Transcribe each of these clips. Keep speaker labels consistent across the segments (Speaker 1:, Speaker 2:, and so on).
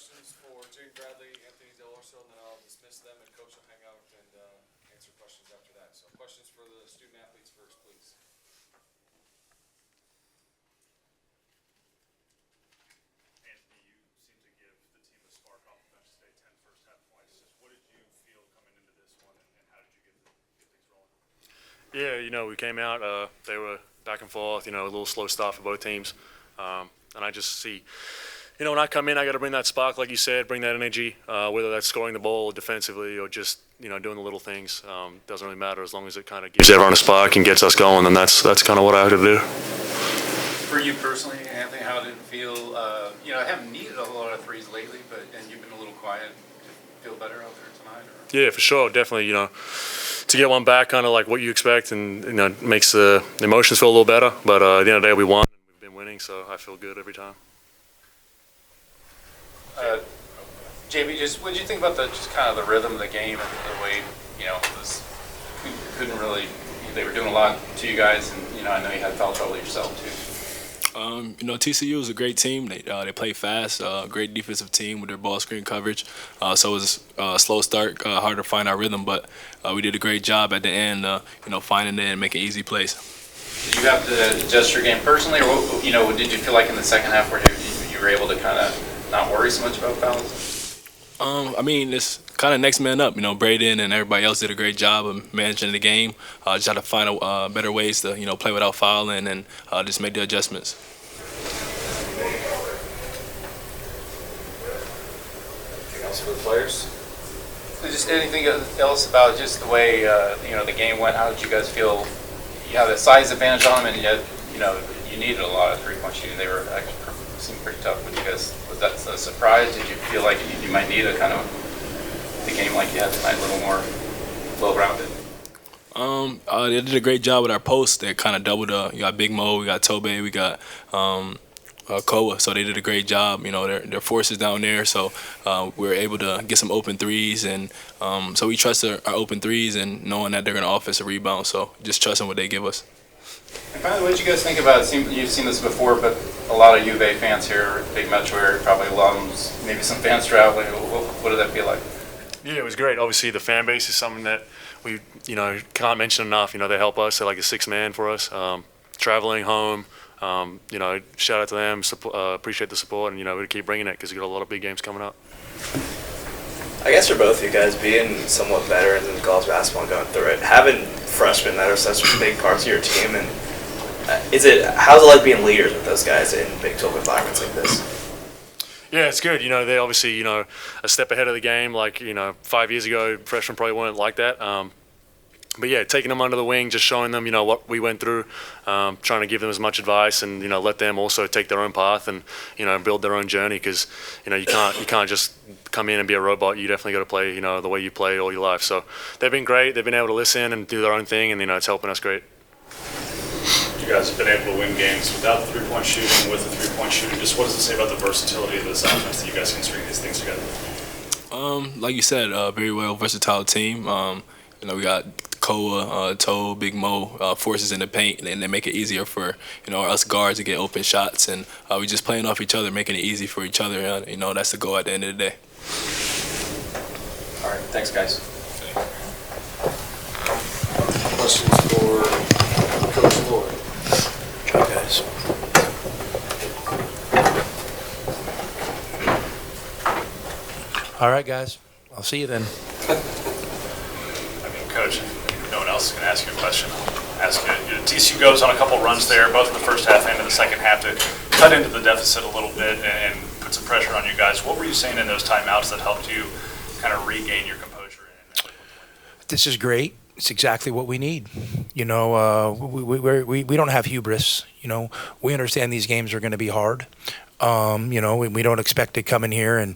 Speaker 1: questions for Jaden Bradley, Anthony Dell'Orso, and then I'll dismiss them and coach will hang out and answer questions after that. So questions for the student athletes first, please.
Speaker 2: Anthony, you seem to give the team a spark off the bench today, 10 first half points. Just what did you feel coming into this one, and how did you get things rolling?
Speaker 3: Yeah, we came out, they were back and forth, a little slow start for both teams. And I just see, when I come in, I got to bring that spark, like you said, bring that energy, whether that's scoring the ball defensively or just, doing the little things. Doesn't really matter as long as it kind of gives everyone a spark and gets us going, and that's kind of what I had to do.
Speaker 4: For you personally, Anthony, how did it feel? I haven't needed a lot of threes lately, and you've been a little quiet. Did you feel better out there tonight? Or?
Speaker 3: Yeah, for sure, definitely, to get one back, kind of like what you expect, and makes the emotions feel a little better. But at the end of the day, we won. We've been winning, so I feel good every time.
Speaker 4: JB, what did you think about just kind of the rhythm of the game and the way it was? Couldn't really. They were doing a lot to you guys, and I know you had foul trouble yourself too.
Speaker 5: TCU is a great team. They play fast, great defensive team with their ball screen coverage. So it was a slow start, hard to find our rhythm, but we did a great job at the end, finding it and making easy plays.
Speaker 4: Did you have to adjust your game personally, or did you feel like in the second half where you were able to kind of not worry so much about fouls?
Speaker 5: It's kind of next man up. Braden and everybody else did a great job of managing the game. Just had to find better ways to, play without fouling and just make the adjustments.
Speaker 1: Anything else for the players?
Speaker 4: Just anything else about just the way the game went? How did you guys feel? You have a size advantage on them, and yet you needed a lot of three-point shooting. They were actually seemed pretty tough. Was that a surprise? Did you feel like you might need a kind of the game like you had tonight, a little more well-rounded?
Speaker 5: They did a great job with our posts. They kind of doubled up. You got Big Mo, we got Tobe, we got Koa. So they did a great job. Their forces down there. So we were able to get some open threes, and so we trust our open threes and knowing that they're going to offensive rebound. So just trusting what they give us.
Speaker 4: And finally, what did you guys think about it? You've seen this before, but a lot of U of A fans here, big metro area, probably alums, maybe some fans traveling. What did that feel like?
Speaker 3: Yeah, it was great. Obviously, the fan base is something that we, can't mention enough. They help us. They're like a sixth man for us. Traveling home, shout out to them. Appreciate the support, and we keep bringing it because we got a lot of big games coming up.
Speaker 6: I guess for both of you guys, being somewhat veterans in college basketball and going through it, having freshmen that are such big parts of your team, and how's it like being leaders with those guys in Big 12 environments like this?
Speaker 3: Yeah, it's good. They obviously, a step ahead of the game. Like, 5 years ago, freshmen probably weren't like that. But yeah, taking them under the wing, just showing them, what we went through, trying to give them as much advice, and let them also take their own path and build their own journey. Because you can't just come in and be a robot. You definitely got to play the way you play all your life. So they've been great. They've been able to listen and do their own thing, and it's helping us great.
Speaker 2: You guys have been able to win games without the three-point shooting, with the three-point shooting. Just what does it say about the versatility of this offense that you guys can string these things together?
Speaker 5: Like you said, very well versatile team. We got Koa, Toe, Big Mo, forces in the paint, and they make it easier for us guards to get open shots, and we just playing off each other, making it easy for each other. That's the goal at the end of the day.
Speaker 4: All right, thanks, guys.
Speaker 1: Questions for Coach Lloyd?
Speaker 6: Ciao, guys.
Speaker 7: All right, guys. I'll see you then.
Speaker 2: Coach, if no one else is going to ask you a question, I'll ask you. TCU goes on a couple runs there, both in the first half and in the second half, to cut into the deficit a little bit and put some pressure on you guys. What were you saying in those timeouts that helped you kind of regain your composure?
Speaker 7: This is great. It's exactly what we need. We don't have hubris. We understand these games are going to be hard. We don't expect to come in here and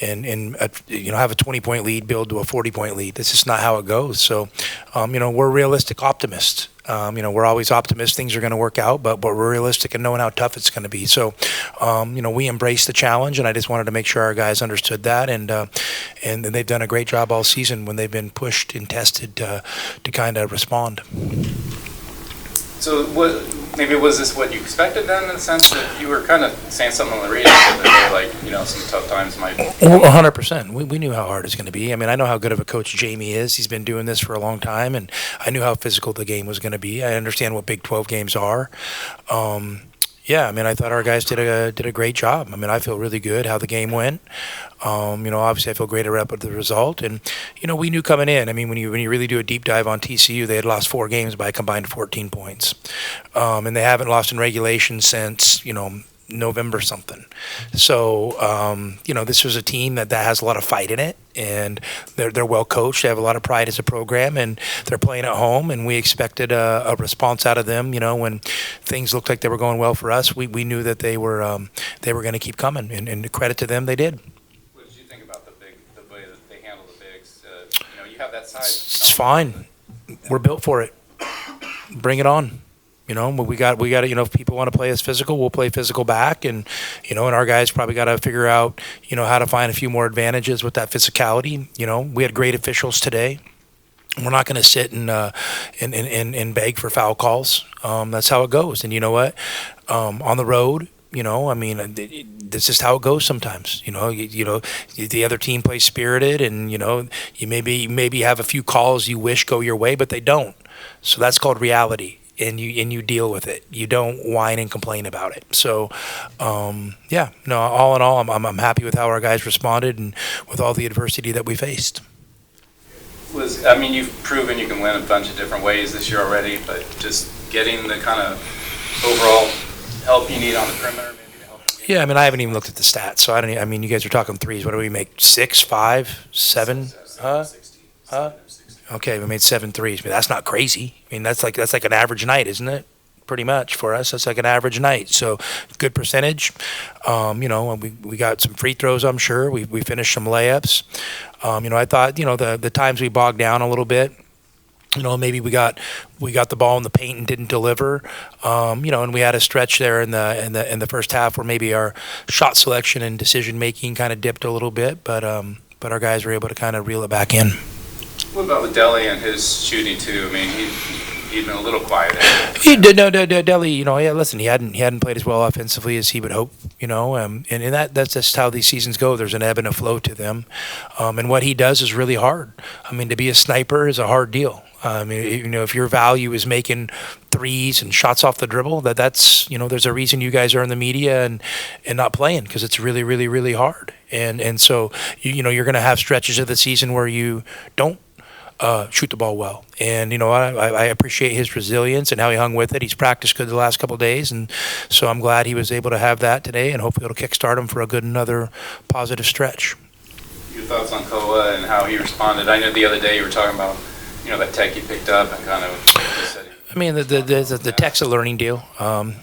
Speaker 7: have a 20-point lead, build to a 40-point lead. That's just not how it goes. So, we're realistic optimists. We're always optimists things are going to work out, but we're realistic in knowing how tough it's going to be. So, we embrace the challenge, and I just wanted to make sure our guys understood that, and they've done a great job all season when they've been pushed and tested to kind of respond.
Speaker 4: So maybe was this what you expected then, in the sense that you were kind of saying something on the radio the other day, like, you know, some tough times might.
Speaker 7: Well, 100%. We knew how hard it's going to be. I mean, I know how good of a coach Jamie is. He's been doing this for a long time, and I knew how physical the game was going to be. I understand what Big 12 games are. Yeah, I mean, I thought our guys did a great job. I mean, I feel really good how the game went. You know, obviously I feel great about the result, and you know, we knew coming in. I mean, when you really do a deep dive on TCU, they had lost 4 games by a combined 14 points, and they haven't lost in regulation since, you know, November something. So, you know, this was a team that has a lot of fight in it, and they're well coached. They have a lot of pride as a program, and they're playing at home, and we expected a response out of them. You know, when things looked like they were going well for us, we knew that they were going to keep coming, and credit to them, they did.
Speaker 4: What did you think about the way that they handle the bigs? You know, you have that size.
Speaker 7: It's fine. We're built for it. Bring it on. You know, we got to, you know, if people want to play us physical, we'll play physical back. And, you know, and our guys probably got to figure out, you know, how to find a few more advantages with that physicality. You know, we had great officials today. We're not going to sit and beg for foul calls. That's how it goes. And you know what? On the road, you know, I mean, this is how it goes sometimes. You know, the other team plays spirited, and you know, you maybe have a few calls you wish go your way, but they don't. So that's called reality. And you deal with it. You don't whine and complain about it. So, yeah, no. All in all, I'm happy with how our guys responded and with all the adversity that we faced.
Speaker 4: I mean, you've proven you can win a bunch of different ways this year already, but just getting the kind of overall help you need on the perimeter, maybe to help.
Speaker 7: Yeah, I mean, I haven't even looked at the stats, so I don't. I mean, you guys are talking threes. What do we make? 6, 5, 7? Huh? Okay, we made 7 threes. But that's not crazy. I mean, that's like an average night, isn't it? Pretty much for us, that's like an average night. So good percentage. You know, we got some free throws. I'm sure we finished some layups. You know, I thought, you know, the times we bogged down a little bit. You know, maybe we got the ball in the paint and didn't deliver. You know, and we had a stretch there in the first half where maybe our shot selection and decision making kind of dipped a little bit, but our guys were able to kind of reel it back in.
Speaker 4: What about with Deli and his shooting too? I mean, he'd been a little quiet.
Speaker 7: He did no Deli. You know, yeah. Listen, he hadn't played as well offensively as he would hope. You know, and that's just how these seasons go. There's an ebb and a flow to them, and what he does is really hard. I mean, to be a sniper is a hard deal. I mean, you know, if your value is making threes and shots off the dribble, that's, you know, there's a reason you guys are in the media and not playing, because it's really, really, really hard. And so you know, you're going to have stretches of the season where you don't shoot the ball well. And, you know, I appreciate his resilience and how he hung with it. He's practiced good the last couple of days, and so I'm glad he was able to have that today, and hopefully it'll kickstart him for another positive stretch.
Speaker 4: Your thoughts on Koa and how he responded? I know the other day you were talking about, you know, that tech he picked up and kind of just said.
Speaker 7: I mean, the tech's a learning deal.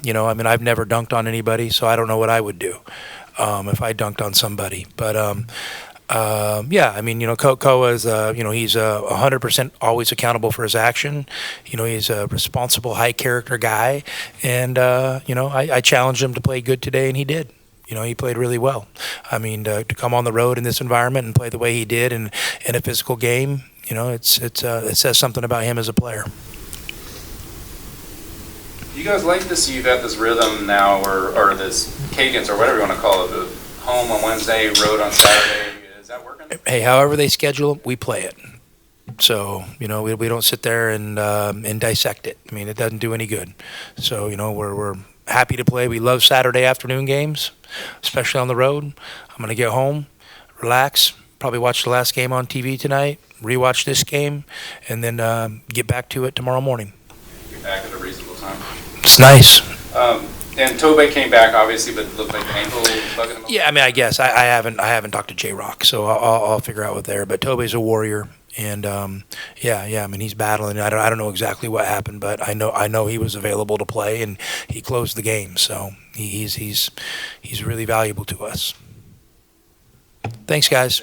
Speaker 7: You know, I mean, I've never dunked on anybody, so I don't know what I would do if I dunked on somebody. But yeah, I mean, you know, Koa is, you know, he's 100% always accountable for his action. You know, he's a responsible, high character guy, and you know, I challenged him to play good today, and he did. You know, he played really well. I mean, to come on the road in this environment and play the way he did in a physical game, you know, it says something about him as a player.
Speaker 4: You guys like this? You've got this rhythm now, or this cadence, or whatever you want to call it. The home on Wednesday, road on Saturday. Is that working?
Speaker 7: Hey, however they schedule it, we play it. So, you know, we don't sit there and dissect it. I mean, it doesn't do any good. So, you know, we're happy to play. We love Saturday afternoon games, especially on the road. I'm going to get home, relax, probably watch the last game on TV tonight, rewatch this game, and then get back to it tomorrow morning.
Speaker 4: Get back at a reasonable time.
Speaker 7: It's nice.
Speaker 4: And Tobe came back, obviously, but looked like an ankle bugging him.
Speaker 7: Yeah, I mean, I guess I haven't talked to J-Rock, so I'll figure out what there. But Tobe's a warrior, and yeah. I mean, he's battling. I don't know exactly what happened, but I know he was available to play, and he closed the game. So he's really valuable to us. Thanks, guys.